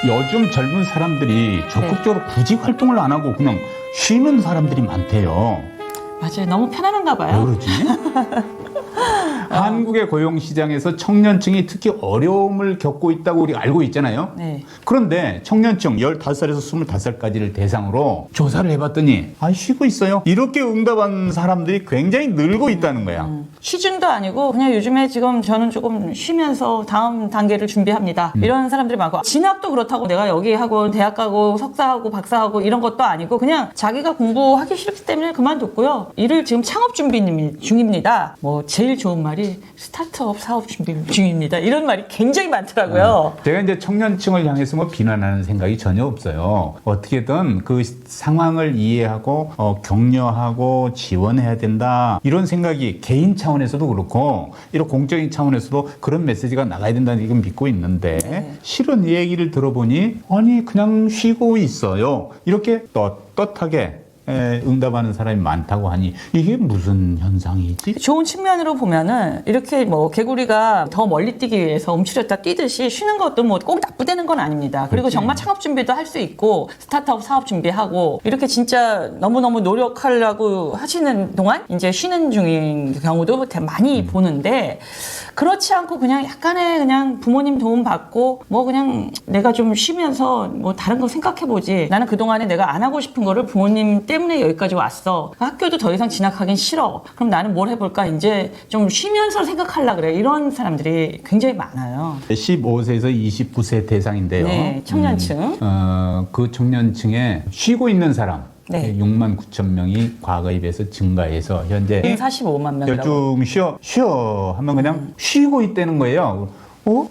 요즘 젊은 사람들이 적극적으로 구직 활동을 안 하고 그냥 쉬는 사람들이 많대요. 맞아요. 너무 편안한가 봐요. 그러지? 한국의 고용시장에서 청년층이 특히 어려움을 겪고 있다고 우리가 알고 있잖아요. 네. 그런데 청년층 15살에서 25살까지를 대상으로 조사를 해봤더니 쉬고 있어요. 이렇게 응답한 사람들이 굉장히 늘고 있다는 거야. 시중도 아니고 그냥 요즘에 지금 저는 조금 쉬면서 다음 단계를 준비합니다. 이런 사람들이 많고 진학도 그렇다고 내가 여기 하고 대학 가고 석사하고 박사하고 이런 것도 아니고 그냥 자기가 공부하기 싫기 때문에 그만뒀고요. 일을 지금 창업 준비 중입니다. 뭐 제일 좋은 말이 스타트업 사업 준비 중입니다. 이런 말이 굉장히 많더라고요. 제가 이제 청년층을 향해서 뭐 비난하는 생각이 전혀 없어요. 어떻게든 그 상황을 이해하고 격려하고 지원해야 된다. 이런 생각이 개인 차원에서도 그렇고 이런 공적인 차원에서도 그런 메시지가 나가야 된다는 이건 믿고 있는데 실은 이 얘기를 들어보니 아니 그냥 쉬고 있어요. 이렇게 떳떳하게 응답하는 사람이 많다고 하니 이게 무슨 현상이지? 좋은 측면으로 보면은 이렇게 뭐 개구리가 더 멀리 뛰기 위해서 움츠렸다 뛰듯이 쉬는 것도 뭐 꼭 나쁘다는 건 아닙니다. 그리고 그렇지. 정말 창업 준비도 할 수 있고 스타트업 사업 준비하고 이렇게 진짜 너무너무 노력하려고 하시는 동안 이제 쉬는 중인 경우도 많이 보는데 그렇지 않고 그냥 약간의 그냥 부모님 도움 받고 뭐 그냥 내가 좀 쉬면서 뭐 다른 거 생각해보지. 나는 그동안에 내가 안 하고 싶은 거를 부모님 때문에 여기까지 왔어. 학교도 더 이상 진학하긴 싫어. 그럼 나는 뭘 해볼까? 이제 좀 쉬면서 생각하려고 그래. 이런 사람들이 굉장히 많아요. 15세에서 29세 대상인데요. 네, 청년층. 그 청년층에 쉬고 있는 사람 네. 6만 9천 명이 과거에 비해서 증가해서 현재 45만 명이라고. 좀 쉬어 하면 그냥 쉬고 있다는 거예요.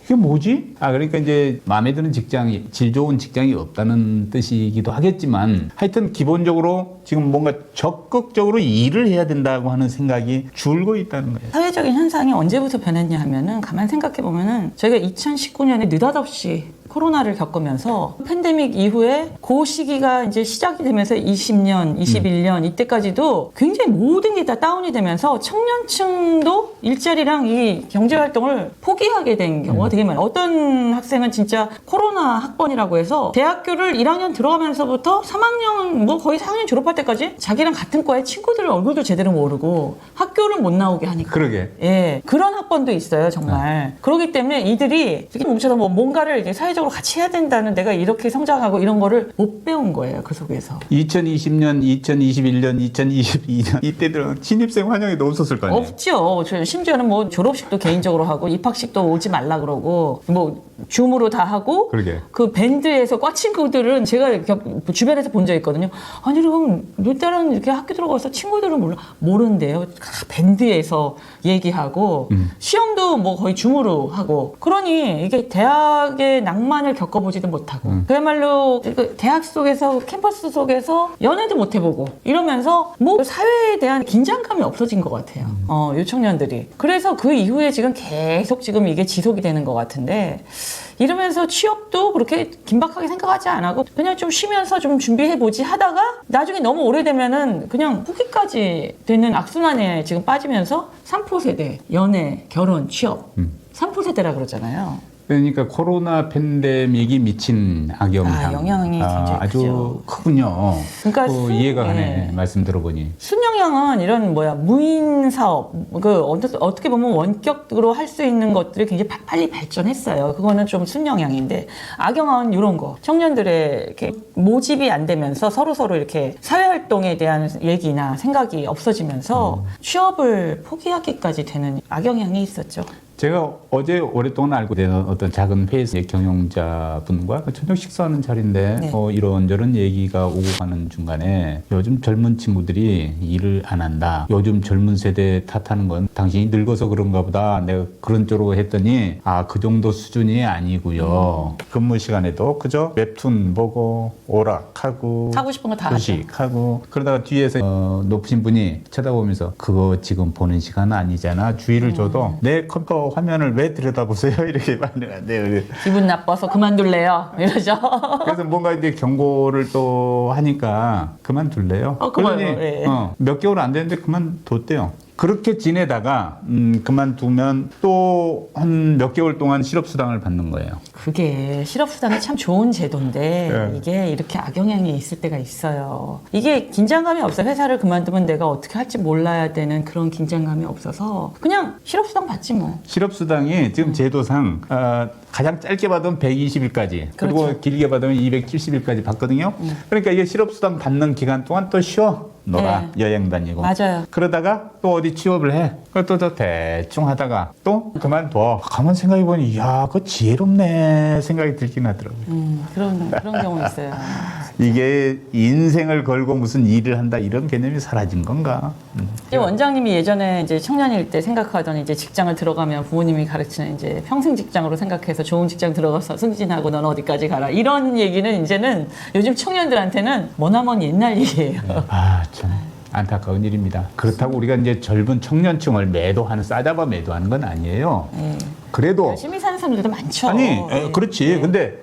이게 뭐지? 그러니까 이제 마음에 드는 직장이, 질 좋은 직장이 없다는 뜻이기도 하겠지만 하여튼 기본적으로 지금 뭔가 적극적으로 일을 해야 된다고 하는 생각이 줄고 있다는 거예요. 사회적인 현상이 언제부터 변했냐 하면은 가만 생각해 보면은 저희가 2019년에 느닷없이 코로나를 겪으면서 팬데믹 이후에 그 시기가 이제 시작이 되면서 20년, 21년 이때까지도 굉장히 모든 게 다 다운이 되면서 청년층도 일자리랑 이 경제활동을 포기하게 된 경우가 되게 많아요. 어떤 학생은 진짜 코로나 학번이라고 해서 대학교를 1학년 들어가면서부터 3학년 뭐 거의 4학년 졸업할 때까지 자기랑 같은 과의 친구들 얼굴도 제대로 모르고 학교를 못 나오게 하니까. 그러게. 예, 그런 학번도 있어요, 정말. 그렇기 때문에 이들이 이렇게 뭉쳐서 뭐 뭔가를 이제 사회적으로 같이 해야 된다는 내가 이렇게 성장하고 이런 거를 못 배운 거예요, 그 속에서. 2020년, 2021년, 2022년 이때들은 신입생 환영회도 없었을 거 아니에요? 없죠. 심지어는 뭐 졸업식도 개인적으로 하고 입학식도 오지 말라 그러고 뭐 줌으로 다 하고 그러게. 그 밴드에서 과 친구들은 제가 주변에서 본 적 있거든요. 아니 그럼 너 딸은 이렇게 학교 들어가서 친구들은 모른대요. 밴드에서 얘기하고 시험도 뭐 거의 줌으로 하고 그러니 이게 대학의 낭만을 겪어보지도 못하고 그야말로 그 대학 속에서 캠퍼스 속에서 연애도 못 해보고 이러면서 뭐 사회에 대한 긴장감이 없어진 것 같아요. 요 청년들이. 그래서 그 이후에 지금 계속 지금 이게 지속이 되는 것 같은데 이러면서 취업도 그렇게 긴박하게 생각하지 안 하고 그냥 좀 쉬면서 좀 준비해보지 하다가 나중에 너무 오래되면은 그냥 포기까지 되는 악순환에 지금 빠지면서 3포 세대, 연애, 결혼, 취업 3포 세대라 그러잖아요. 그러니까 코로나 팬데믹이 미친 악영향. 영향이 굉장히 아주 크죠. 크군요. 그러니까 이해가 가네. 말씀 들어보니. 순영향은 이런 무인 사업, 어떻게 보면 원격으로 할 수 있는 것들이 굉장히 빨리 발전했어요. 그거는 좀 순영향인데 악영향은 이런 거. 청년들의 이렇게 모집이 안 되면서 서로 이렇게 사회활동에 대한 얘기나 생각이 없어지면서 취업을 포기하기까지 되는 악영향이 있었죠. 제가 어제 오랫동안 알고 있는 어떤 작은 회사의 경영자분과 저녁 식사하는 자리인데 네. 이런저런 얘기가 오고 가는 중간에 요즘 젊은 친구들이 일을 안 한다. 요즘 젊은 세대 탓하는 건 당신이 늙어서 그런가 보다. 내가 그런 쪽으로 했더니 그 정도 수준이 아니고요. 근무 시간에도 그저 웹툰 보고 오락하고 하고 싶은 거 다 하죠. 주식하고 그러다가 뒤에서 높으신 분이 쳐다보면서 그거 지금 보는 시간 아니잖아. 주의를 줘도 내 컴퓨터 화면을 왜 들여다보세요? 이렇게 말을 한대요. 기분 나빠서 그만둘래요. 이러죠. 그래서 뭔가 이제 경고를 또 하니까 그만둘래요. 그만요. 그러니 예. 몇 개월 안 됐는데 그만뒀대요. 그렇게 지내다가 그만두면 또 한 몇 개월 동안 실업수당을 받는 거예요. 그게 실업수당이 참 좋은 제도인데 네. 이게 이렇게 악영향이 있을 때가 있어요. 이게 긴장감이 없어요. 회사를 그만두면 내가 어떻게 할지 몰라야 되는 그런 긴장감이 없어서 그냥 실업수당 받지 뭐. 실업수당이 지금 제도상 가장 짧게 받으면 120일까지 그리고 그렇죠. 길게 받으면 270일까지 받거든요. 그러니까 이게 실업수당 받는 기간 동안 또 쉬어 놀아 여행 다니고 맞아요. 그러다가 또 어디 취업을 해. 그것도 또 대충 하다가 또 그만둬. 가만 생각해보니 야, 그거 지혜롭네 생각이 들긴 하더라고요. 그런 경우 있어요. 이게 인생을 걸고 무슨 일을 한다 이런 개념이 사라진 건가? 이 원장님이 예전에 이제 청년일 때 생각하던 이제 직장을 들어가면 부모님이 가르치는 이제 평생 직장으로 생각해서 좋은 직장 들어가서 승진하고 넌 어디까지 가라 이런 얘기는 이제는 요즘 청년들한테는 머나먼 옛날 얘기예요. 아, 참 안타까운 일입니다. 그렇다고 우리가 이제 젊은 청년층을 매도하는 싸잡아 매도하는 건 아니에요. 그래도 열심히 사는 사람들도 많죠. 아니, 그렇지. 근데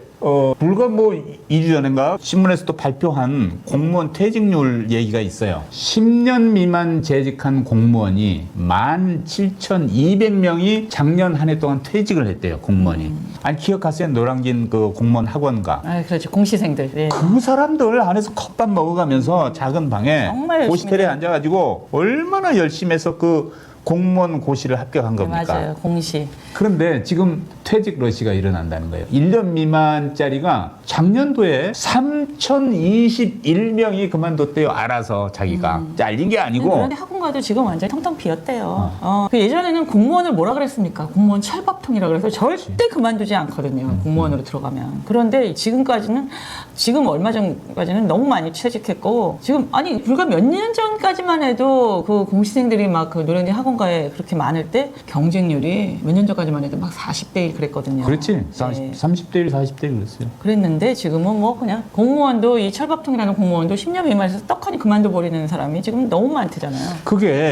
불과 뭐 2주 전인가 신문에서 또 발표한 공무원 퇴직률 얘기가 있어요. 10년 미만 재직한 공무원이 17,200명이 작년 한 해 동안 퇴직을 했대요. 공무원이. 아니 기억하세요? 노량진 그 공무원 학원가. 아, 그렇죠. 공시생들. 네. 그 사람들 안에서 컵밥 먹어가면서 작은 방에 정말 열심히 고시텔에 앉아가지고 얼마나 열심히 해서 그 공무원 고시를 합격한 겁니까? 맞아요. 공시. 그런데 지금 퇴직 러시가 일어난다는 거예요. 1년 미만짜리가 작년도에 3,021명이 그만뒀대요. 알아서 자기가. 잘린 게 아니고. 그런데 학원가도 지금 완전히 텅텅 비었대요. 그 예전에는 공무원을 뭐라 그랬습니까? 공무원 철밥통이라 그래서 절대 그만두지 않거든요. 공무원으로 들어가면. 그런데 지금까지는 지금 얼마 전까지는 너무 많이 퇴직했고 지금 아니 불과 몇 년 전까지만 해도 그 공시생들이 막 그 노량진 학원가에 그렇게 많을 때 경쟁률이 몇 년 전까지만 해도 막 40대 1 그랬거든요. 그렇지. 네. 30대 1, 40대 1 그랬어요. 그랬는데 지금은 뭐 그냥 공무원도 이 철밥통이라는 공무원도 10년 미만에서 떡하니 그만둬 버리는 사람이 지금 너무 많대잖아요.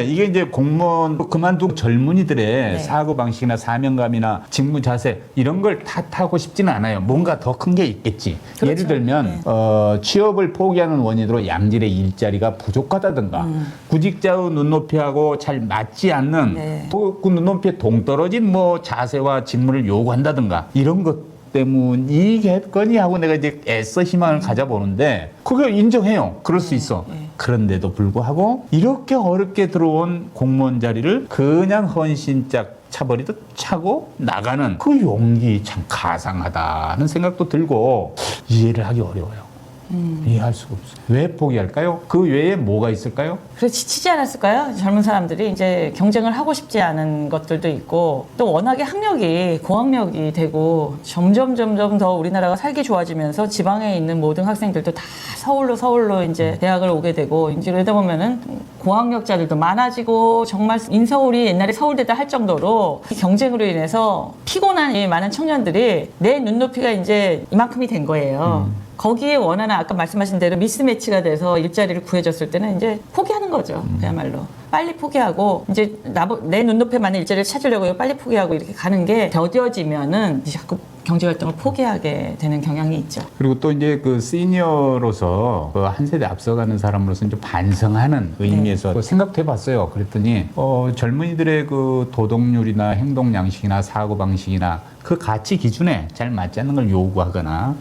이게 이제 공무원 그만둔 젊은이들의 네. 사고 방식이나 사명감이나 직무 자세 이런 걸 탓하고 싶지는 않아요. 뭔가 더 큰 게 있겠지. 그렇죠. 예를 들면 취업을 포기하는 원인으로 양질의 일자리가 부족하다든가 구직자의 눈높이하고 잘 맞지 않는 네. 그 눈높이에 동떨어진 뭐 자세와 직무를 요구한다든가 이런 것 때문이겠거니 하고 내가 이제 애써 희망을 가져보는데 그게 인정해요. 그럴 수 있어. 그런데도 불구하고 이렇게 어렵게 들어온 공무원 자리를 그냥 헌신짝 차버리듯 차고 나가는 그 용기 참 가상하다는 생각도 들고 이해를 하기 어려워요. 이해할 수가 없어요. 왜 포기할까요? 그 외에 뭐가 있을까요? 그래서 지치지 않았을까요? 젊은 사람들이 이제 경쟁을 하고 싶지 않은 것들도 있고 또 워낙에 학력이 고학력이 되고 점점 더 우리나라가 살기 좋아지면서 지방에 있는 모든 학생들도 다 서울로 이제 대학을 오게 되고 이제 그러다 보면은 고학력자들도 많아지고 정말 인서울이 옛날에 서울대다 할 정도로 이 경쟁으로 인해서 피곤한 이 많은 청년들이 내 눈높이가 이제 이만큼이 된 거예요. 거기에 원하는 아까 말씀하신 대로 미스매치가 돼서 일자리를 구해줬을 때는 이제 포기하는 거죠. 그야말로. 빨리 포기하고 이제 내 눈높이에 맞는 일자리를 찾으려고 빨리 포기하고 이렇게 가는 게 더뎌지면은 자꾸 경제활동을 포기하게 되는 경향이 있죠. 그리고 또 이제 그 시니어로서 그 한 세대 앞서가는 사람으로서 이제 반성하는 의미에서 그 생각도 해봤어요. 그랬더니 젊은이들의 그 도덕률이나 행동 양식이나 사고 방식이나 그 가치 기준에 잘 맞지 않는 걸 요구하거나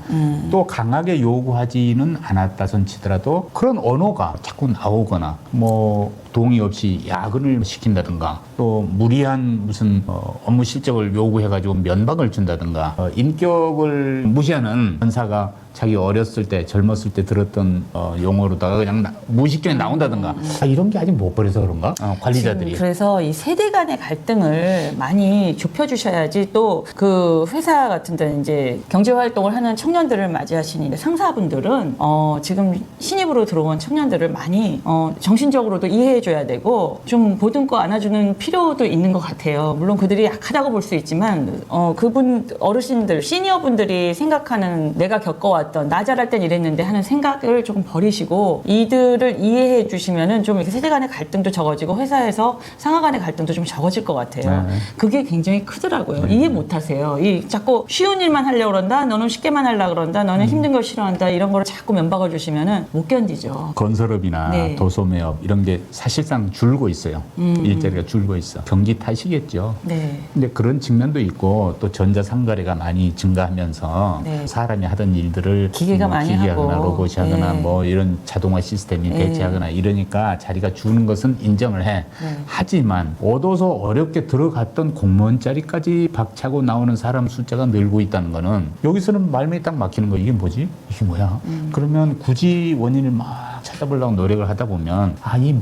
또 강하게 요구하지는 않았다선 치더라도 그런 언어가 자꾸 나오거나 뭐 동의 없이 야근을 시킨다든가 또 무리한 무슨 업무 실적을 요구해가지고 면박을 준다든가 인격을 무시하는 전사가 자기 어렸을 때 젊었을 때 들었던 용어로다가 그냥 무의식적에 나온다든가 이런 게 아직 못 버려서 그런가? 관리자들이. 그래서 이 세대 간의 갈등을 많이 좁혀주셔야지 또 그 회사 같은 데는 이제 경제활동을 하는 청년들을 맞이하시는 상사분들은 지금 신입으로 들어온 청년들을 많이 정신적으로도 이해해줘야 되고 좀 보듬고 안아주는 필요도 있는 것 같아요. 물론 그들이 약하다고 볼 수 있지만 그분 어르신들 시니어분들이 생각하는 내가 겪어왔던 살아왔던 나 잘할 땐 이랬는데 하는 생각을 조금 버리시고 이들을 이해해 주시면은 좀 이렇게 세대 간의 갈등도 적어지고 회사에서 상하 간의 갈등도 좀 적어질 것 같아요. 네. 그게 굉장히 크더라고요. 이해 못 하세요. 자꾸 쉬운 일만 하려고 그런다. 너는 쉽게만 하려고 그런다. 너는 힘든 걸 싫어한다. 이런 거를 자꾸 면박을 주시면은 못 견디죠. 건설업이나 네. 도소매업 이런 게 사실상 줄고 있어요. 일자리가 줄고 있어. 경기 탓이겠죠. 네. 근데 그런 측면도 있고 또 전자상거래가 많이 증가하면서 네. 사람이 하던 일들을 기계가 많이 기계하거나 하고. 로봇이 하거나 네. 뭐 이런 자동화 시스템이 네. 대체하거나 이러니까 자리가 주는 것은 인정을 해. 네. 하지만 얻어서 어렵게 들어갔던 공무원 자리까지 박차고 나오는 사람 숫자가 늘고 있다는 거는 여기서는 말문이 딱 막히는 거. 이게 뭐지? 이게 뭐야? 그러면 굳이 원인을 막 찾아보려고 노력을 하다 보면 이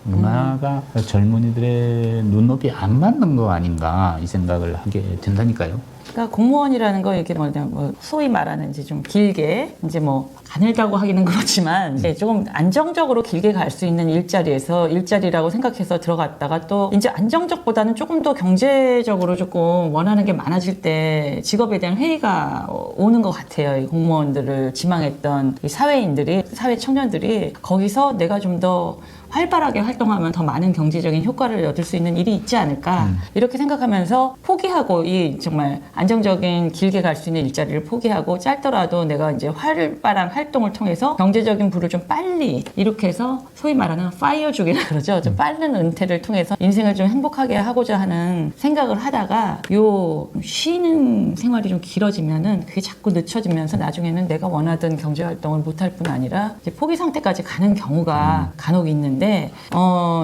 문화가 젊은이들의 눈높이 안 맞는 거 아닌가 이 생각을 하게 된다니까요. 그러니까 공무원이라는 거 이렇게 뭐 소위 말하는 이제 좀 길게 이제 뭐 가늘다고 하기는 그렇지만 이제 조금 안정적으로 길게 갈 수 있는 일자리에서 일자리라고 생각해서 들어갔다가 또 이제 안정적보다는 조금 더 경제적으로 조금 원하는 게 많아질 때 직업에 대한 회의가 오는 것 같아요. 이 공무원들을 지망했던 이 사회인들이 사회 청년들이 거기서 내가 좀 더 활발하게 활동하면 더 많은 경제적인 효과를 얻을 수 있는 일이 있지 않을까 이렇게 생각하면서 포기하고 이 정말 안정적인 길게 갈 수 있는 일자리를 포기하고 짧더라도 내가 이제 활발한 활동을 통해서 경제적인 부를 좀 빨리 이렇게 해서 소위 말하는 파이어족이라 그러죠. 좀 빠른 은퇴를 통해서 인생을 좀 행복하게 하고자 하는 생각을 하다가 요 쉬는 생활이 좀 길어지면은 그게 자꾸 늦춰지면서 나중에는 내가 원하던 경제 활동을 못할 뿐 아니라 이제 포기 상태까지 가는 경우가 간혹 있는데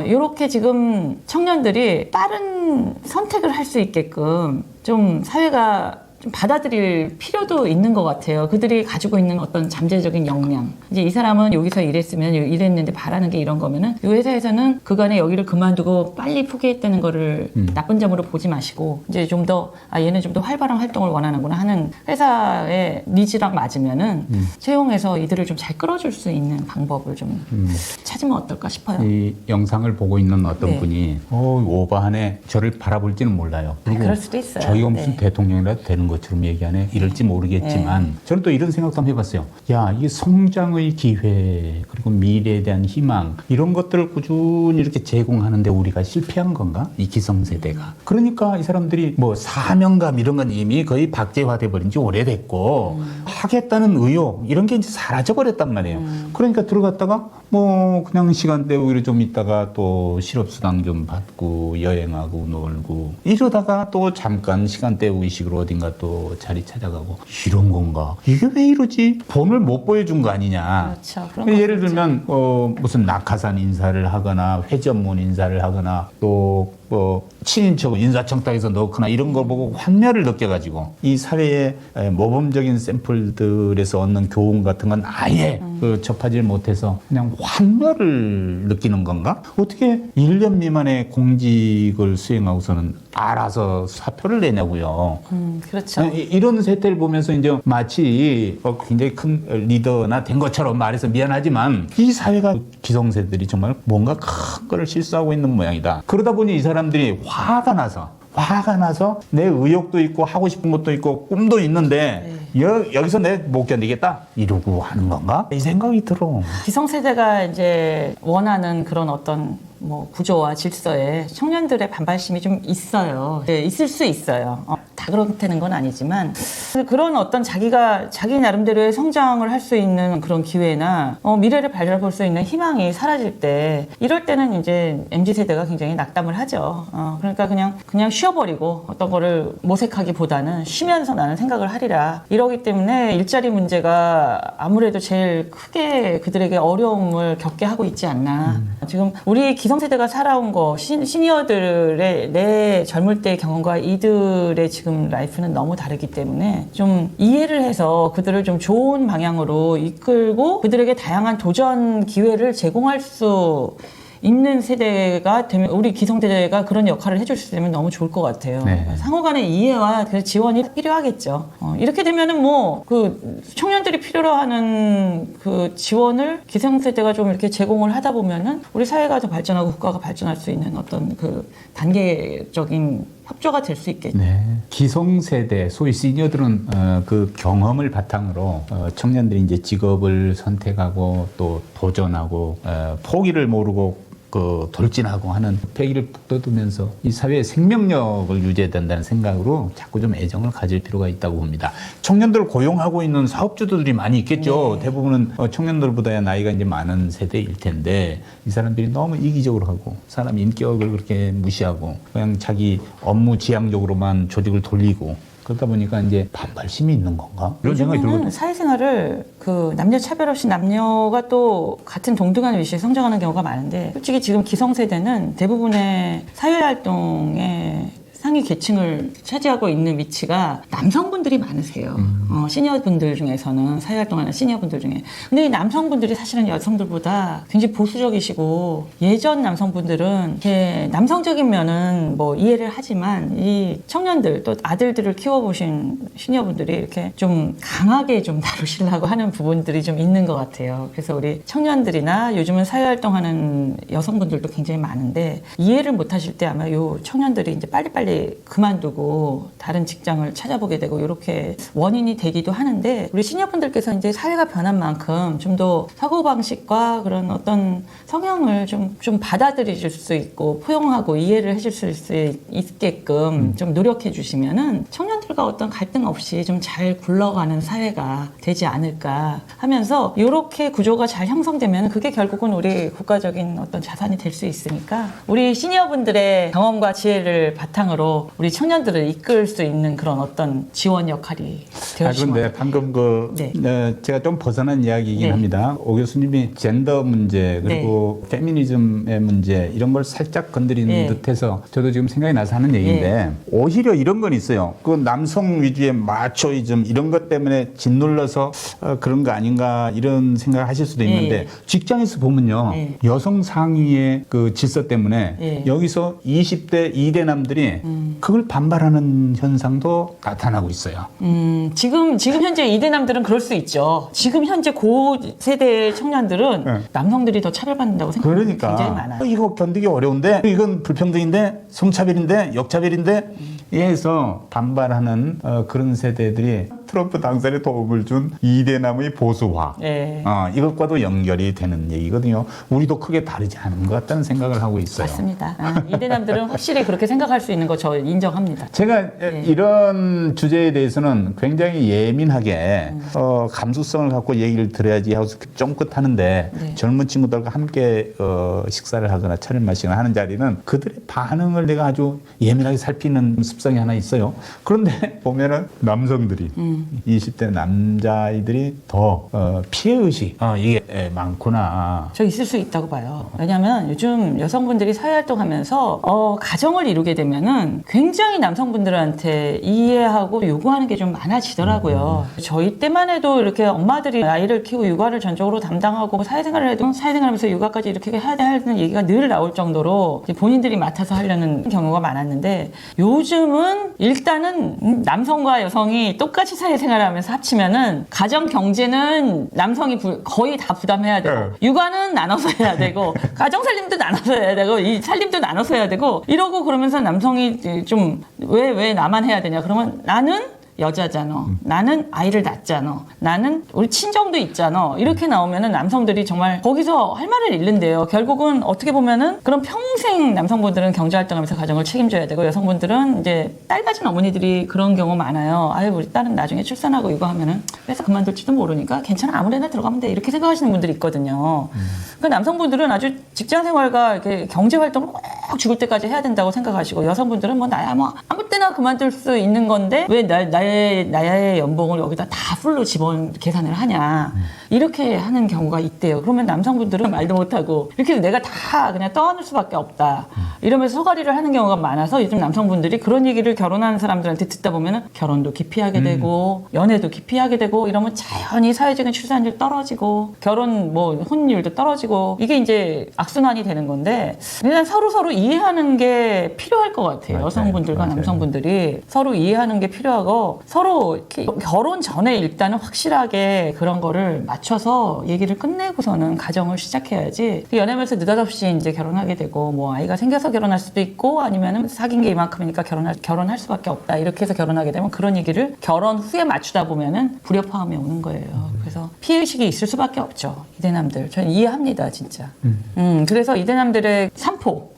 이렇게 지금 청년들이 빠른 선택을 할 수 있게끔 좀 사회가 좀 받아들일 필요도 있는 것 같아요. 그들이 가지고 있는 어떤 잠재적인 역량. 이제 이 사람은 여기서 일했으면 이랬는데 바라는 게 이런 거면은 이 회사에서는 그간에 여기를 그만두고 빨리 포기했다는 거를 나쁜 점으로 보지 마시고 이제 좀 더 얘는 좀 더 활발한 활동을 원하는구나 하는 회사의 니즈랑 맞으면은 채용해서 이들을 좀 잘 끌어줄 수 있는 방법을 좀 찾으면 어떨까 싶어요. 이 영상을 보고 있는 어떤 네. 분이 오바하네 저를 바라볼지는 몰라요. 그리고 그럴 수도 있어요. 저희가 무슨 네. 대통령이라도 되는 것처럼 얘기하네. 이럴지 모르겠지만 저는 또 이런 생각도 한번 해봤어요. 이 성장의 기회 그리고 미래에 대한 희망 이런 것들을 꾸준히 이렇게 제공하는데 우리가 실패한 건가? 이 기성세대가. 그러니까 이 사람들이 뭐 사명감 이런 건 이미 거의 박제화돼 버린 지 오래됐고 하겠다는 의욕 이런 게 이제 사라져 버렸단 말이에요. 그러니까 들어갔다가 뭐 그냥 시간 때우기로 좀 있다가 또 실업수당 좀 받고 여행하고 놀고 이러다가 또 잠깐 시간 때우기식으로 어딘가 또 자리 찾아가고 이런 건가? 이게 왜 이러지? 본을 못 보여준 거 아니냐? 그렇죠. 그런 거 예를 그렇죠. 들면 무슨 낙하산 인사를 하거나 회전문 인사를 하거나 또 친인척 인사청탁에서 넣거나 이런 거 보고 환멸을 느껴가지고 이 사회의 모범적인 샘플들에서 얻는 교훈 같은 건 아예 접하지 못해서 그냥 환멸을 느끼는 건가? 어떻게 1년 미만의 공직을 수행하고서는 알아서 사표를 내냐고요. 그렇죠. 이런 세태를 보면서 이제 마치 굉장히 큰 리더나 된 것처럼 말해서 미안하지만 이 사회가 기성세들이 정말 뭔가 큰 걸 실수하고 있는 모양이다. 그러다 보니 이 사람들이 화가 나서 내 의욕도 있고 하고 싶은 것도 있고 꿈도 있는데 여기서 내 못 견디겠다 이러고 하는 건가? 이 생각이 들어. 기성세대가 이제 원하는 그런 어떤 뭐 구조와 질서에 청년들의 반발심이 좀 있어요. 네, 있을 수 있어요. 다 그렇다는 건 아니지만 그런 어떤 자기 나름대로의 성장을 할 수 있는 그런 기회나 미래를 바라볼 수 있는 희망이 사라질 때 이럴 때는 이제 MZ세대가 굉장히 낙담을 하죠. 그러니까 그냥 쉬어버리고 어떤 거를 모색하기보다는 쉬면서 나는 생각을 하리라. 이러기 때문에 일자리 문제가 아무래도 제일 크게 그들에게 어려움을 겪게 하고 있지 않나. 지금 우리 기성세대가 살아온 거 시니어들의 내 젊을 때의 경험과 이들의 지금 라이프는 너무 다르기 때문에 좀 이해를 해서 그들을 좀 좋은 방향으로 이끌고 그들에게 다양한 도전 기회를 제공할 수 있는 세대가 되면 우리 기성세대가 그런 역할을 해줄 수 있으면 너무 좋을 것 같아요. 네. 상호간의 이해와 그 지원이 필요하겠죠. 이렇게 되면은 뭐 그 청년들이 필요로 하는 그 지원을 기성세대가 좀 이렇게 제공을 하다 보면은 우리 사회가 더 발전하고 국가가 발전할 수 있는 어떤 그 단계적인 협조가 될 수 있겠죠. 네. 기성세대, 소위 시니어들은 그 경험을 바탕으로 청년들이 이제 직업을 선택하고 또 도전하고 포기를 모르고 돌진하고 하는 패기를 북돋으면서 이 사회의 생명력을 유지해야 된다는 생각으로 자꾸 좀 애정을 가질 필요가 있다고 봅니다. 청년들을 고용하고 있는 사업주들이 많이 있겠죠. 네. 대부분은 청년들보다 나이가 이제 많은 세대일 텐데 이 사람들이 너무 이기적으로 하고 사람 인격을 그렇게 무시하고 그냥 자기 업무 지향적으로만 조직을 돌리고 그러다 보니까 이제 반발심이 있는 건가? 이런 생각이 요즘에는 들거든요. 사회생활을 그 남녀 차별 없이 남녀가 또 같은 동등한 위치에 성장하는 경우가 많은데 솔직히 지금 기성세대는 대부분의 사회활동에 상위 계층을 차지하고 있는 위치가 남성분들이 많으세요. 시니어분들 중에서는 사회활동하는 시니어분들 중에. 근데 이 남성분들이 사실은 여성들보다 굉장히 보수적이시고 예전 남성분들은 이렇게 남성적인 면은 뭐 이해를 하지만 이 청년들 또 아들들을 키워보신 시니어분들이 이렇게 좀 강하게 좀 다루시려고 하는 부분들이 좀 있는 것 같아요. 그래서 우리 청년들이나 요즘은 사회활동하는 여성분들도 굉장히 많은데 이해를 못 하실 때 아마 요 청년들이 이제 빨리빨리 그만두고 다른 직장을 찾아보게 되고 이렇게 원인이 되기도 하는데 우리 시니어분들께서 이제 사회가 변한 만큼 좀 더 사고방식과 그런 어떤 성향을 좀 받아들이실 수 있고 포용하고 이해를 해줄 수 있게끔 좀 노력해 주시면은 청년들과 어떤 갈등 없이 좀 잘 굴러가는 사회가 되지 않을까 하면서 이렇게 구조가 잘 형성되면 그게 결국은 우리 국가적인 어떤 자산이 될 수 있으니까 우리 시니어분들의 경험과 지혜를 바탕으로 우리 청년들을 이끌 수 있는 그런 어떤 지원 역할이 되어주시면 그런데 방금 제가 좀 벗어난 이야기이긴 네. 합니다. 오 교수님이 젠더 문제 그리고 페미니즘의 문제 이런 걸 살짝 건드리는 네. 듯해서 저도 지금 생각이 나서 하는 얘기인데 오히려 이런 건 있어요. 그 남성 위주의 마초이즘 이런 것 때문에 짓눌러서 그런 거 아닌가 이런 생각을 하실 수도 있는데 직장에서 보면요. 여성 상위의 그 질서 때문에 여기서 20대 2대 남들이 그걸 반발하는 현상도 나타나고 있어요. 지금 현재 이대남들은 그럴 수 있죠. 지금 현재 고 세대의 청년들은 남성들이 더 차별받는다고 생각하는 게 굉장히 많아요. 이거 견디기 어려운데 이건 불평등인데 성차별인데 역차별인데 해서 반발하는 그런 세대들이 트럼프 당선에 도움을 준 이대남의 보수화 이것과도 연결이 되는 얘기거든요. 우리도 크게 다르지 않은 것 같다는 생각을 하고 있어요. 맞습니다. 이대남들은 확실히 그렇게 생각할 수 있는 거 저 인정합니다. 제가 이런 주제에 대해서는 굉장히 예민하게 감수성을 갖고 얘기를 들어야지 하고 쫑긋하는데 젊은 친구들과 함께 식사를 하거나 차를 마시거나 하는 자리는 그들의 반응을 내가 아주 예민하게 살피는 습성이 하나 있어요. 그런데 보면은 남성들이 20대 남자아이들이 더 피해의식 이게 많구나. 저 있을 수 있다고 봐요. 왜냐하면 요즘 여성분들이 사회활동하면서 가정을 이루게 되면은 굉장히 남성분들한테 이해하고 요구하는 게 좀 많아지더라고요. 저희 때만 해도 이렇게 엄마들이 아이를 키우고 육아를 전적으로 담당하고 사회생활을 해도 사회생활하면서 육아까지 이렇게 해야 되는 얘기가 늘 나올 정도로 본인들이 맡아서 하려는 경우가 많았는데 요즘은 일단은 남성과 여성이 똑같이 사회생활을 하면서 합치면은 가정 경제는 남성이 거의 다 부담해야 되고 육아는 나눠서 해야 되고 가정 살림도 나눠서 해야 되고 이 살림도 나눠서 해야 되고 이러고 그러면서 남성이 좀 왜 나만 해야 되냐 그러면 나는 여자잖아. 나는 아이를 낳잖아. 나는 우리 친정도 있잖아. 이렇게 나오면은 남성들이 정말 거기서 할 말을 잃는데요. 결국은 어떻게 보면은 그런 평생 남성분들은 경제활동하면서 가정을 책임져야 되고 여성분들은 이제 딸 가진 어머니들이 그런 경우 많아요. 아유 우리 딸은 나중에 출산하고 이거 하면은 회사 그만둘지도 모르니까 괜찮아 아무데나 들어가면 돼 이렇게 생각하시는 분들이 있거든요. 그러니까 남성분들은 아주 직장생활과 이렇게 경제활동을 꼭 죽을 때까지 해야 된다고 생각하시고 여성분들은 뭐 나야 뭐 아무 때나 그만둘 수 있는 건데 왜 나의 연봉을 여기다 다 풀로 계산을 하냐 이렇게 하는 경우가 있대요. 그러면 남성분들은 말도 못하고 이렇게 해서 내가 다 그냥 떠안을 수밖에 없다 이러면서 소가리를 하는 경우가 많아서 요즘 남성분들이 그런 얘기를 결혼하는 사람들한테 듣다 보면은 결혼도 기피하게 되고 연애도 기피하게 되고 이러면 자연히 사회적인 출산율 떨어지고 결혼 뭐 혼인율도 떨어지고 이게 이제 악순환이 되는 건데 그냥 서로 이해하는 게 필요할 것 같아요. 맞아요. 여성분들과 맞아요. 남성분들이 서로 이해하는 게 필요하고 그래서 서로 이렇게 결혼 전에 일단은 확실하게 그런 거를 맞춰서 얘기를 끝내고서는 가정을 시작해야지. 연애면서 느닷없이 이제 결혼하게 되고 뭐 아이가 생겨서 결혼할 수도 있고 아니면은 사귄 게 이만큼이니까 결혼할 수밖에 없다 이렇게 해서 결혼하게 되면 그런 얘기를 결혼 후에 맞추다 보면은 불협화음이 오는 거예요. 그래서 피해의식이 있을 수밖에 없죠. 이대남들 저는 이해합니다 진짜. 그래서 이대남들의 삼포,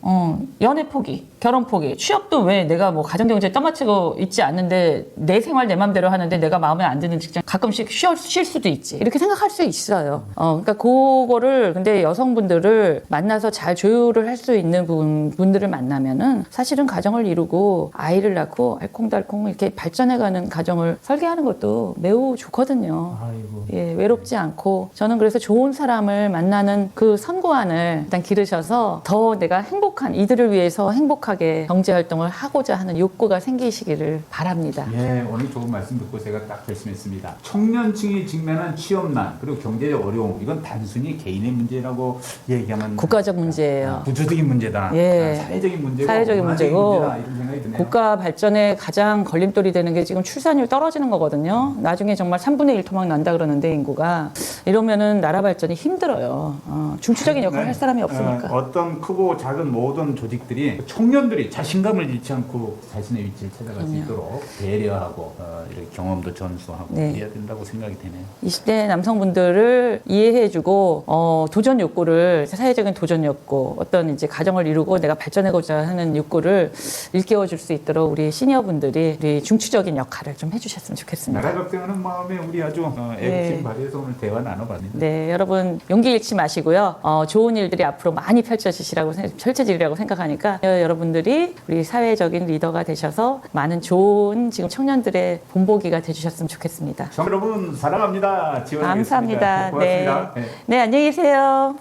연애 포기, 결혼 포기, 취업도 왜 내가 뭐 가정경제에 떠받치고 있지 않는데 내 생활 내 맘대로 하는데 내가 마음에 안 드는 직장 가끔씩 쉴 수도 있지 이렇게 생각할 수 있어요. 그러니까 그거를 근데 여성분들을 만나서 잘 조율을 할 수 있는 분들을 만나면은 사실은 가정을 이루고 아이를 낳고 알콩달콩 이렇게 발전해가는 가정을 설계하는 것도 매우 좋거든요. 아이고. 예, 외롭지 않고 저는 그래서 좋은 사람을 만나는 그 선고안을 일단 기르셔서 더 내가 행복한 이들을 위해서 행복하게 경제활동을 하고자 하는 욕구가 생기시기를 바랍니다. 예, 오늘 좋은 말씀 듣고 제가 딱 결심했습니다. 청년층이 직면한 취업난 그리고 경제적 어려움 이건 단순히 개인의 문제라고 얘기하면 국가적 문제예요. 구조적인 문제다. 예. 사회적인 문제고 사회적인 문제고 문제다, 이런 생각이 드네요. 국가 발전에 가장 걸림돌이 되는 게 지금 출산율 떨어지는 거거든요. 나중에 정말 3분의 1 토막 난다 그러는데 인구가 이러면은 나라 발전이 힘들어요. 중추적인 역할을 할 사람이 없으니까. 어떤 크고 작은 모든 조직들이 청년들이 자신감을 잃지 않고 자신의 위치를 찾아갈 수 있도록 배려하고 이렇게 경험도 전수하고 네. 해야 된다고 생각이 되네요. 20대 남성분들을 이해해주고 도전 욕구를 사회적인 도전 욕구 어떤 이제 가정을 이루고 내가 발전하고자 하는 욕구를 일깨워줄 수 있도록 우리 시니어분들이 우리 중추적인 역할을 좀 해주셨으면 좋겠습니다. 나라 걱정하는 마음에 우리 아주 애국심 발휘해서 오늘 대화 나눠봤는데 네, 여러분 용기 잃지 마시고요. 좋은 일들이 앞으로 많이 펼쳐지리라고 생각하니까 여러분들이 우리 사회적인 리더가 되셔서 많은 좋은 지금 청년들의 본보기가 되주셨으면 좋겠습니다. 여러분 사랑합니다. 지원하겠습니다. 감사합니다. 고맙습니다. 네, 안녕히 계세요.